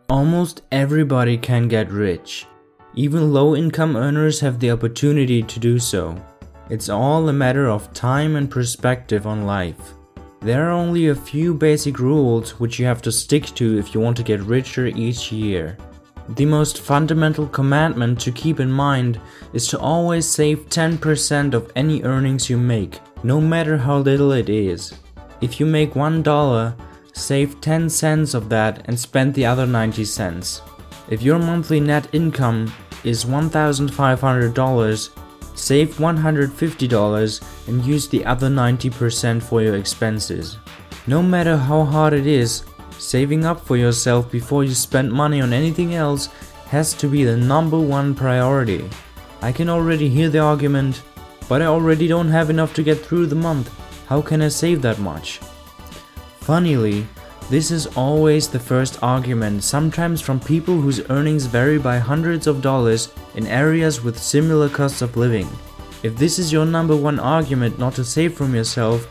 Almost everybody can get rich. Even low-income earners have the opportunity to do so. It's all a matter of time and perspective on life. There are only a few basic rules which you have to stick to if you want to get richer each year. The most fundamental commandment to keep in mind is to always save 10% of any earnings you make, no matter how little it is. If you make $1, save 10 cents of that and spend the other 90 cents. If your monthly net income is $1,500, save $150 and use the other 90% for your expenses. No matter how hard it is, saving up for yourself before you spend money on anything else has to be the #1 priority. I can already hear the argument, but I already don't have enough to get through the month. How can I save that much? Funnily, this is always the first argument, sometimes from people whose earnings vary by hundreds of dollars in areas with similar costs of living. If this is your #1 argument not to save from yourself,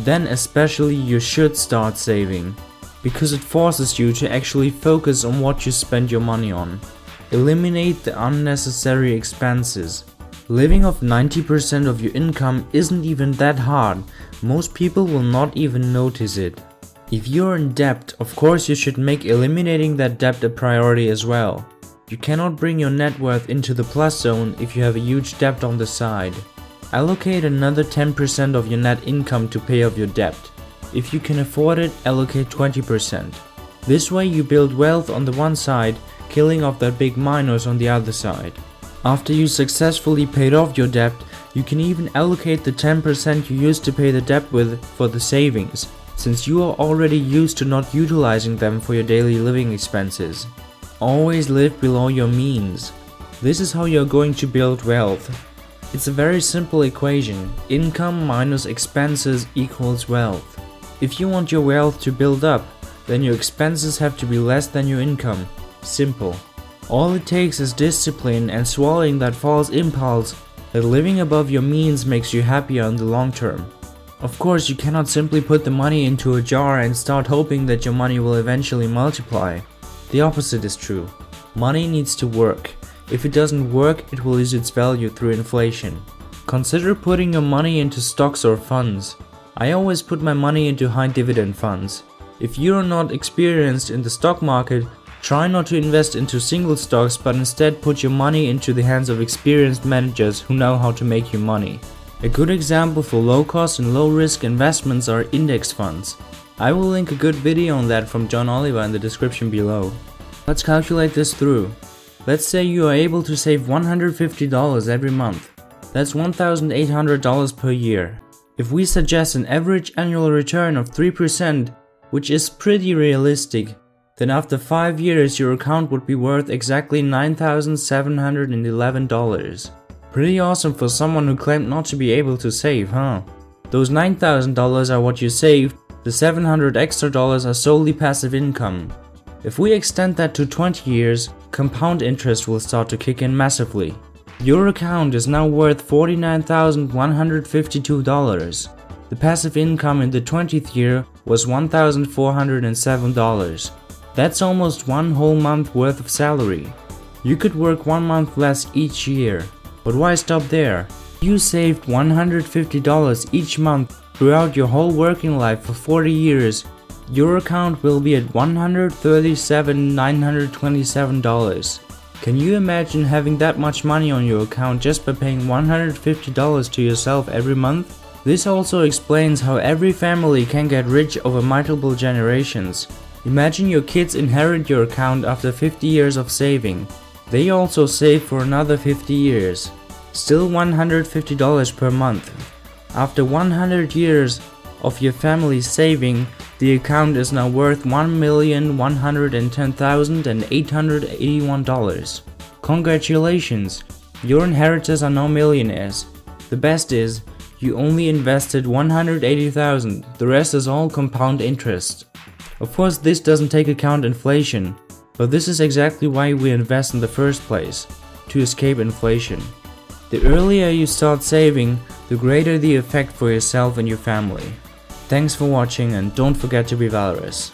then especially you should start saving, because it forces you to actually focus on what you spend your money on. Eliminate the unnecessary expenses. Living off 90% of your income isn't even that hard. Most people will not even notice it. If you're in debt, of course you should make eliminating that debt a priority as well. You cannot bring your net worth into the plus zone if you have a huge debt on the side. Allocate another 10% of your net income to pay off your debt. If you can afford it, allocate 20%. This way you build wealth on the one side, killing off that big minus on the other side. After you successfully paid off your debt, you can even allocate the 10% you used to pay the debt with for the savings, since you are already used to not utilizing them for your daily living expenses. Always live below your means. This is how you're going to build wealth. It's a very simple equation. Income minus expenses equals wealth. If you want your wealth to build up, then your expenses have to be less than your income. Simple. All it takes is discipline and swallowing that false impulse that living above your means makes you happier in the long term. Of course, you cannot simply put the money into a jar and start hoping that your money will eventually multiply. The opposite is true. Money needs to work. If it doesn't work, it will lose its value through inflation. Consider putting your money into stocks or funds. I always put my money into high dividend funds. If you are not experienced in the stock market, try not to invest into single stocks, but instead put your money into the hands of experienced managers who know how to make you money. A good example for low cost and low risk investments are index funds. I will link a good video on that from John Oliver in the description below. Let's calculate this through. Let's say you are able to save $150 every month. That's $1,800 per year. If we suggest an average annual return of 3%, which is pretty realistic, then after 5 years your account would be worth exactly $9,711. Pretty awesome for someone who claimed not to be able to save, huh? Those $9,000 are what you saved, the $700 extra are solely passive income. If we extend that to 20 years, compound interest will start to kick in massively. Your account is now worth $49,152. The passive income in the 20th year was $1,407. That's almost one whole month worth of salary. You could work 1 month less each year. But why stop there? You saved $150 each month throughout your whole working life for 40 years. Your account will be at $137,927. Can you imagine having that much money on your account just by paying $150 to yourself every month? This also explains how every family can get rich over multiple generations. Imagine your kids inherit your account after 50 years of saving. They also save for another 50 years. Still $150 per month. After 100 years of your family's saving, the account is now worth $1,110,881. Congratulations! Your inheritors are now millionaires. The best is, you only invested $180,000, the rest is all compound interest. Of course, this doesn't take account inflation, but this is exactly why we invest in the first place, to escape inflation. The earlier you start saving, the greater the effect for yourself and your family. Thanks for watching, and don't forget to be valorous.